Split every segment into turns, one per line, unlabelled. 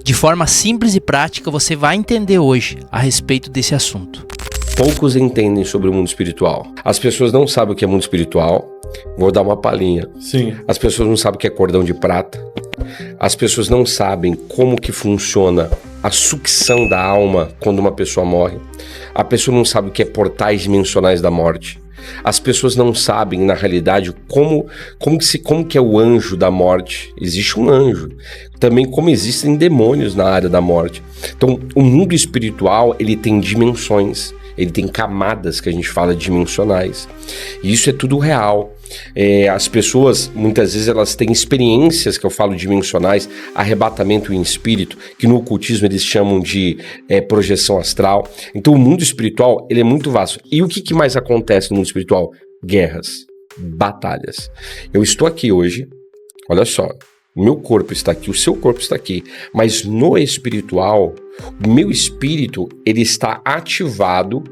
De forma simples e prática, você vai entender hoje a respeito desse assunto.
Poucos entendem sobre o mundo espiritual. As pessoas não sabem o que é mundo espiritual. Vou dar uma palhinha.
Sim.
As pessoas não sabem o que é cordão de prata. As pessoas não sabem como que funciona a sucção da alma quando uma pessoa morre. A pessoa não sabe o que é portais dimensionais da morte. As pessoas não sabem, na realidade, como que é o anjo da morte. Existe um anjo. Também como existem demônios na área da morte. Então, o mundo espiritual, ele tem dimensões. Ele tem camadas que a gente fala dimensionais. E isso é tudo real. As pessoas, muitas vezes, elas têm experiências que eu falo dimensionais, arrebatamento em espírito, que no ocultismo eles chamam de projeção astral. Então o mundo espiritual, ele é muito vasto. E o que mais acontece no mundo espiritual? Guerras, batalhas. Eu estou aqui hoje, olha só, o meu corpo está aqui, o seu corpo está aqui, mas no espiritual, o meu espírito, ele está ativado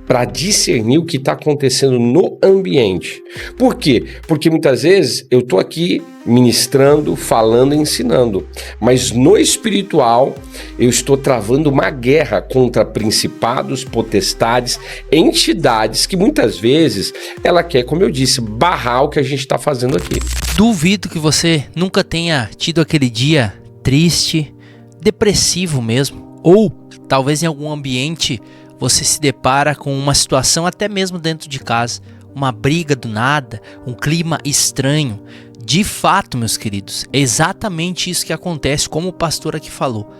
para discernir o que está acontecendo no ambiente. Por quê? Porque muitas vezes eu estou aqui ministrando, falando, ensinando, mas no espiritual eu estou travando uma guerra contra principados, potestades, entidades que muitas vezes ela quer, como eu disse, barrar o que a gente está fazendo aqui.
Duvido que você nunca tenha tido aquele dia triste, depressivo mesmo, ou talvez em algum ambiente você se depara com uma situação até mesmo dentro de casa, uma briga do nada, um clima estranho. De fato, meus queridos, é exatamente isso que acontece, como o pastor aqui falou,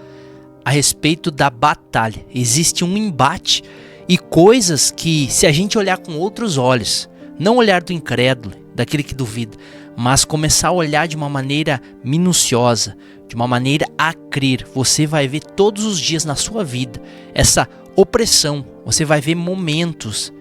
a respeito da batalha. Existe um embate e coisas que, se a gente olhar com outros olhos, não olhar do incrédulo, daquele que duvida, mas começar a olhar de uma maneira minuciosa, de uma maneira a crer, você vai ver todos os dias na sua vida essa opressão. Você vai ver momentos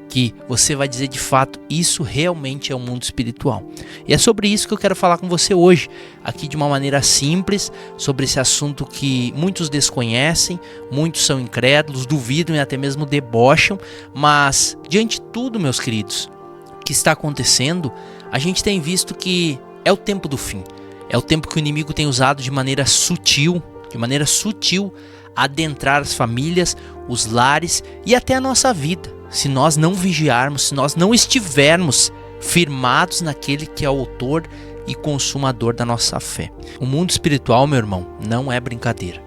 que você vai dizer de fato, isso realmente é o mundo espiritual. E é sobre isso que eu quero falar com você hoje, aqui de uma maneira simples, sobre esse assunto que muitos desconhecem, muitos são incrédulos, duvidam e até mesmo debocham, mas diante de tudo, meus queridos, que está acontecendo, a gente tem visto que é o tempo do fim. É o tempo que o inimigo tem usado de maneira sutil, adentrar as famílias, os lares e até a nossa vida. Se nós não vigiarmos, se nós não estivermos firmados naquele que é o autor e consumador da nossa fé. O mundo espiritual, meu irmão, não é brincadeira.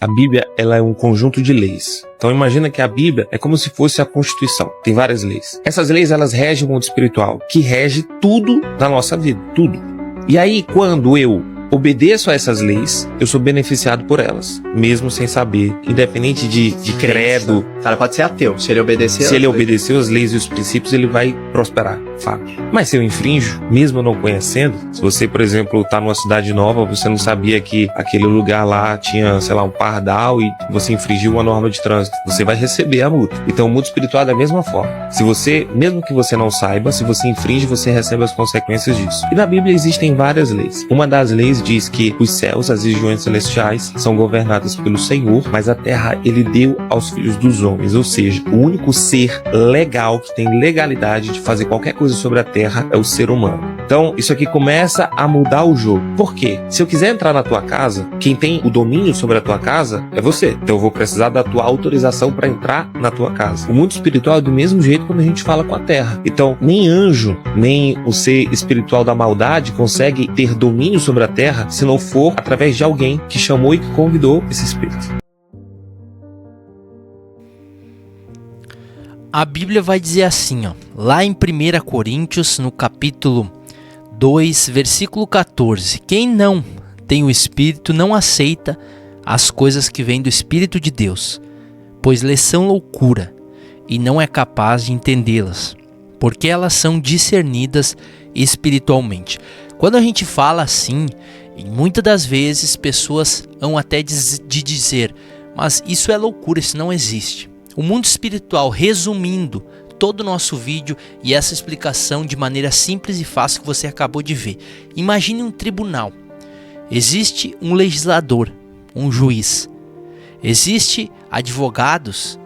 A Bíblia, ela é um conjunto de leis. Então imagina que a Bíblia é como se fosse a Constituição. Tem várias leis. Essas leis, elas regem o mundo espiritual, que rege tudo na nossa vida, tudo. E aí, quando eu obedeço a essas leis, eu sou beneficiado por elas, mesmo sem saber, independente de credo.
O cara pode ser ateu, se ele obedecer
as leis e os princípios, ele vai prosperar, fato. Mas se eu infrinjo, mesmo não conhecendo, se você, por exemplo, está numa cidade nova, você não sabia que aquele lugar lá tinha, sei lá, um pardal e você infringiu uma norma de trânsito, você vai receber a multa. Então o mundo espiritual é da mesma forma. Se você, mesmo que você não saiba, se você infringe, você recebe as consequências disso. E na Bíblia existem várias leis. Uma das leis diz que os céus, as regiões celestiais, são governadas pelo Senhor, mas a terra ele deu aos filhos dos homens, ou seja, o único ser legal que tem legalidade de fazer qualquer coisa sobre a terra é o ser humano. Então, isso aqui começa a mudar o jogo. Por quê? Se eu quiser entrar na tua casa, quem tem o domínio sobre a tua casa é você. Então eu vou precisar da tua autorização para entrar na tua casa. O mundo espiritual é do mesmo jeito quando a gente fala com a terra. Então, nem anjo, nem o ser espiritual da maldade consegue ter domínio sobre a terra se não for através de alguém que chamou e que convidou esse espírito.
A Bíblia vai dizer assim, lá em 1 Coríntios, no capítulo 2, versículo 14. Quem não tem o Espírito não aceita as coisas que vêm do Espírito de Deus, pois lhes são loucura e não é capaz de entendê-las, porque elas são discernidas espiritualmente. Quando a gente fala assim, e muitas das vezes pessoas vão até de dizer, mas isso é loucura, isso não existe. O mundo espiritual, resumindo todo o nosso vídeo e essa explicação de maneira simples e fácil que você acabou de ver. Imagine um tribunal. Existe um legislador, um juiz. Existe advogados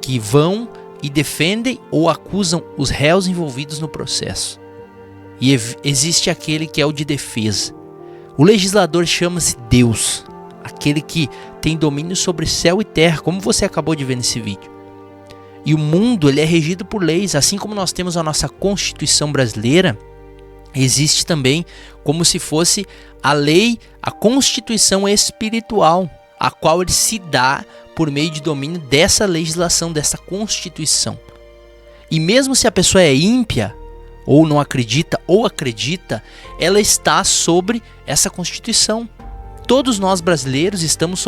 que vão e defendem ou acusam os réus envolvidos no processo. E existe aquele que é o de defesa. O legislador chama-se Deus. aquele que tem domínio sobre céu e terra, como você acabou de ver nesse vídeo. E o mundo, ele é regido por leis, assim como nós temos a nossa Constituição brasileira, existe também como se fosse a lei, a Constituição espiritual, a qual ele se dá por meio de domínio dessa legislação, dessa Constituição. E mesmo se a pessoa é ímpia, ou não acredita, ou acredita, ela está sobre essa Constituição. Todos nós brasileiros estamos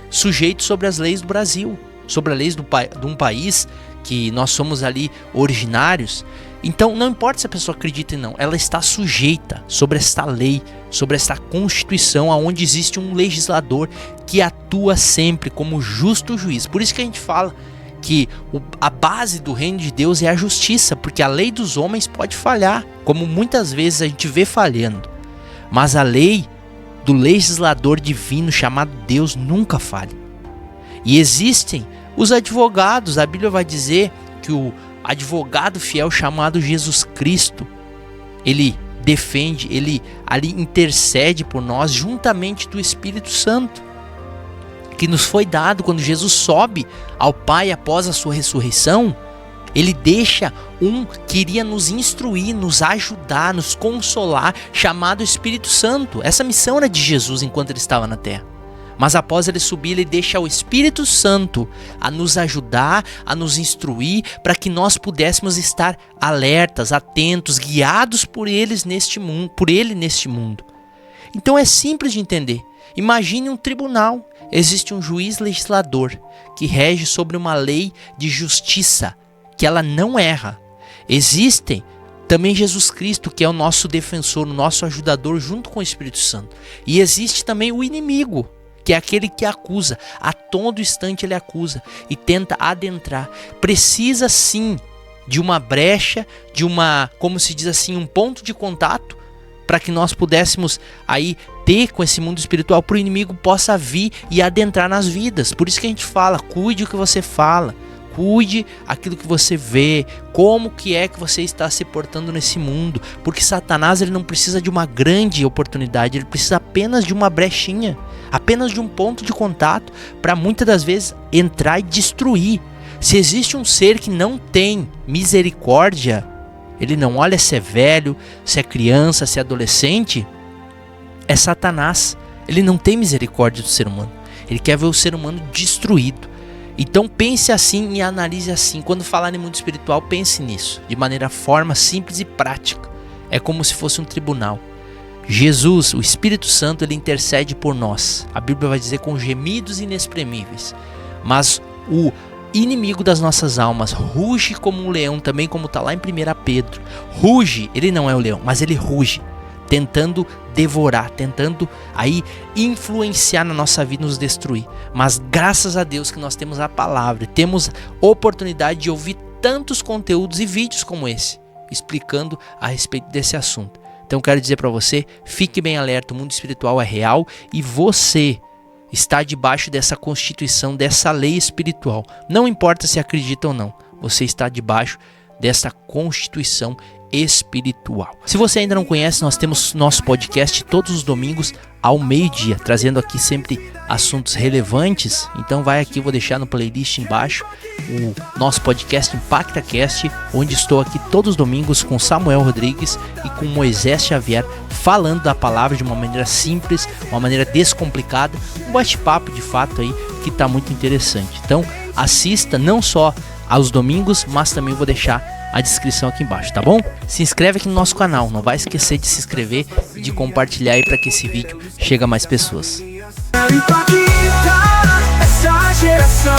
sujeitos sobre as leis do Brasil, sobre as leis de um país que nós somos ali originários. Então não importa se a pessoa acredita ou não, ela está sujeita sobre esta lei, sobre esta Constituição, onde existe um legislador que atua sempre como justo juiz. Por isso que a gente fala que a base do reino de Deus é a justiça, porque a lei dos homens pode falhar, como muitas vezes a gente vê falhando, mas a lei do legislador divino chamado Deus nunca falha. E existem os advogados, a Bíblia vai dizer que o advogado fiel chamado Jesus Cristo, ele defende, ele ali intercede por nós juntamente do Espírito Santo, que nos foi dado quando Jesus sobe ao Pai após a sua ressurreição. Ele deixa que iria nos instruir, nos ajudar, nos consolar, chamado Espírito Santo. Essa missão era de Jesus enquanto ele estava na terra. Mas após ele subir, ele deixa o Espírito Santo a nos ajudar, a nos instruir, para que nós pudéssemos estar alertas, atentos, guiados por ele neste mundo. Então é simples de entender. Imagine um tribunal. Existe um juiz legislador que rege sobre uma lei de justiça, que ela não erra. Existem também Jesus Cristo, que é o nosso defensor, o nosso ajudador junto com o Espírito Santo. E existe também o inimigo, que é aquele que acusa. A todo instante ele acusa e tenta adentrar. Precisa sim de uma brecha, como se diz assim, um ponto de contato, para que nós pudéssemos aí ter com esse mundo espiritual, para o inimigo possa vir e adentrar nas vidas. Por isso que a gente fala, cuide o que você fala, cuide aquilo que você vê, como que é que você está se portando nesse mundo, porque Satanás ele não precisa de uma grande oportunidade, ele precisa apenas de uma brechinha, apenas de um ponto de contato, para muitas das vezes entrar e destruir. Se existe um ser que não tem misericórdia, ele não olha se é velho, se é criança, se é adolescente, é Satanás. Ele não tem misericórdia do ser humano. Ele quer ver o ser humano destruído. Então pense assim e analise assim. Quando falar em mundo espiritual, pense nisso, de forma simples e prática. É como se fosse um tribunal. Jesus, o Espírito Santo, ele intercede por nós. A Bíblia vai dizer com gemidos inexprimíveis. Mas o inimigo das nossas almas ruge como um leão, também como está lá em 1 Pedro. Ruge, ele não é o leão, mas ele ruge, tentando devorar, tentando aí influenciar na nossa vida, nos destruir. Mas graças a Deus que nós temos a palavra, temos oportunidade de ouvir tantos conteúdos e vídeos como esse, explicando a respeito desse assunto. Então quero dizer para você, fique bem alerta, o mundo espiritual é real e você está debaixo dessa constituição, dessa lei espiritual. Não importa se acredita ou não, você está debaixo dessa constituição espiritual. Se você ainda não conhece, nós temos nosso podcast todos os domingos ao meio-dia, trazendo aqui sempre assuntos relevantes. Então vai aqui, eu vou deixar no playlist embaixo o nosso podcast ImpactaCast, onde estou aqui todos os domingos com Samuel Rodrigues e com Moisés Xavier, falando da palavra de uma maneira simples, uma maneira descomplicada, um bate-papo de fato aí que está muito interessante. Então assista não só aos domingos, mas também vou deixar a descrição aqui embaixo, tá bom? Se inscreve aqui no nosso canal, não vai esquecer de se inscrever e de compartilhar aí para que esse vídeo chegue a mais pessoas. Essa geração